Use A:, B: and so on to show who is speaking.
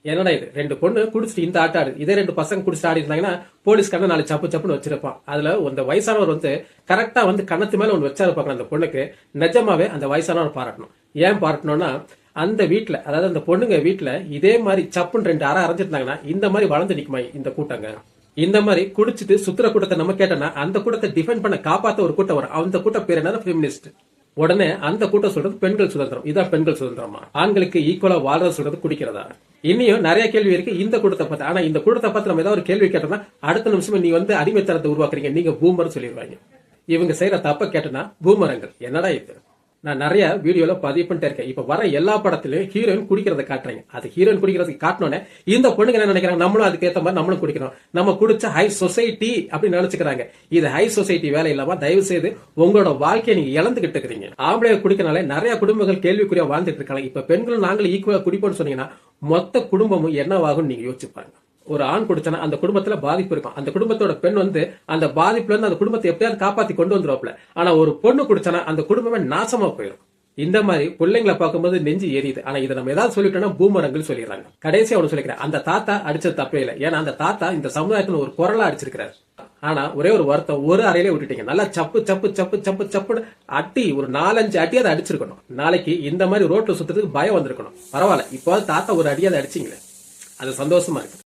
A: என்னடா இது 2 பொண்ணு குடிச்சிட்டு இந்த ஆட்ட ஆடு, இதே 2 பசங்க குடிச்சிட்டு ஆடி இருந்தாங்கன்னா போலீஸ்காரன் 4 சப்பு சப்புன்னு வச்சிருப்பான். அதுல அந்த வயசானவர் கரெக்டா கண்ணத்து மேல ஒண்ணு வச்சாரு அந்த பொண்ணுக்கு. நிஜமாவே அந்த வயசானவர் பாராட்டணும். ஏன் பாராட்டணும்னா, அந்த வீட்டுல, அதாவது அந்த பொண்ணுங்க வீட்டுல இதே மாதிரி சப்புன்னு 2 அரை அரைஞ்சிருந்தாங்கன்னா இந்த மாதிரி வளர்ந்து நிக்குமா இந்த கூட்டங்க? இந்த மாதிரி குடிச்சிட்டு சுத்துற கூட்டத்தை நம்ம கேட்டோம்னா அந்த கூட்டத்தை டிஃபெண்ட் பண்ண காப்பாத்த ஒரு கூட்டம் வரும். அந்த கூட்டம் பேர் என்ன? ஃபெமினிஸ்ட். உடனே அந்த கூட்டம் சொல்றது பெண்கள் சுதந்திரம். இதான் பெண்கள் சுதந்திரமா? ஆண்களுக்கு ஈக்குவலா வாழ்றது சொல்றது குடிக்கிறதா? இன்னும் நிறைய கேள்வி இருக்கு இந்த கூட்டத்தை பார்த்து. ஆனா இந்த கூட்டத்தை பார்த்து நம்ம ஏதாவது ஒரு கேள்வி கேட்டோம்னா அடுத்த நிமிஷம் நீ அடிமைத்தனத்தை உருவாக்குறீங்க, நீங்க பூமர் சொல்லிடுவாங்க. இவங்க செய்யற தப்ப கேட்டனா பூமரங்கள். என்னடா இது? நான் நிறைய வீடியோல பதிவு பண்ணிட்டே இருக்கேன். இப்ப வர எல்லா படத்திலயும் ஹீரோயின் குடிக்கிறத காட்டுறீங்க. அது ஹீரோயின் குடிக்கிறதுக்கு காட்டினோன்னே இந்த பொண்ணுங்க என்ன நினைக்கிறாங்க? நம்மளும் அதுக்கு ஏத்த மாதிரி நம்மளும் குடிக்கிறோம், நம்ம குடிச்ச ஹை சொசைட்டி அப்படின்னு நினைச்சுக்கிறாங்க. இது ஹை சொசைட்டி வேலை இல்லாம தயவு செய்து உங்களோட வாழ்க்கையை நீங்க இழந்துகிட்டு இருக்கிறீங்க. ஆம்பளை குடிக்கிறனால நிறைய குடும்பங்கள் கேள்விக்குறியா வாழ்ந்துட்டு இருக்காங்க. இப்ப பெண்களும் நாங்களும் ஈக்குவலா குடிப்போம்னு சொன்னீங்கன்னா மொத்த குடும்பமும் என்னவாகும் நீங்க யோசிச்சு பாருங்க. ஒரு ஆண் குடிச்சனா அந்த குடும்பத்துல பாதிப்பு இருக்கும். அந்த குடும்பத்தோட பெண் அந்த பாதிப்புல இருந்து அந்த குடும்பத்தை எப்படியாவது காப்பாத்தி கொண்டு வந்துருவாப்ல. ஆனா ஒரு பொண்ணு குடிச்சனா அந்த குடும்பமே நாசமா போயிடும். இந்த மாதிரி பிள்ளைங்களை பார்க்கும்போது நெஞ்சு எரியுது. ஆனா இதை நம்ம ஏதாவது சொல்லிட்டோம்னா பூமரங்கள் சொல்லிடுறாங்க. கடைசியா அவனு சொல்லிக்கிறேன், அந்த தாத்தா அடிச்சது தப்பே இல்லை. ஏன்னா அந்த தாத்தா இந்த சமுதாயத்துல ஒரு குரலா அடிச்சிருக்கிறாரு. ஆனா ஒரே ஒரு வருத்தம், ஒரு அறையிலே விட்டுட்டீங்க. நல்லா சப்பு சப்பு சப்பு சப்பு சப்புன்னு அட்டி ஒரு 4-5 அடி அதை அடிச்சிருக்கணும். நாளைக்கு இந்த மாதிரி ரோட்ல சுத்துறதுக்கு பயம் வந்திருக்கணும். பரவாயில்ல, இப்போ தாத்தா ஒரு அடியாவது அடிச்சிங்களே, அது சந்தோஷமா இருக்கு.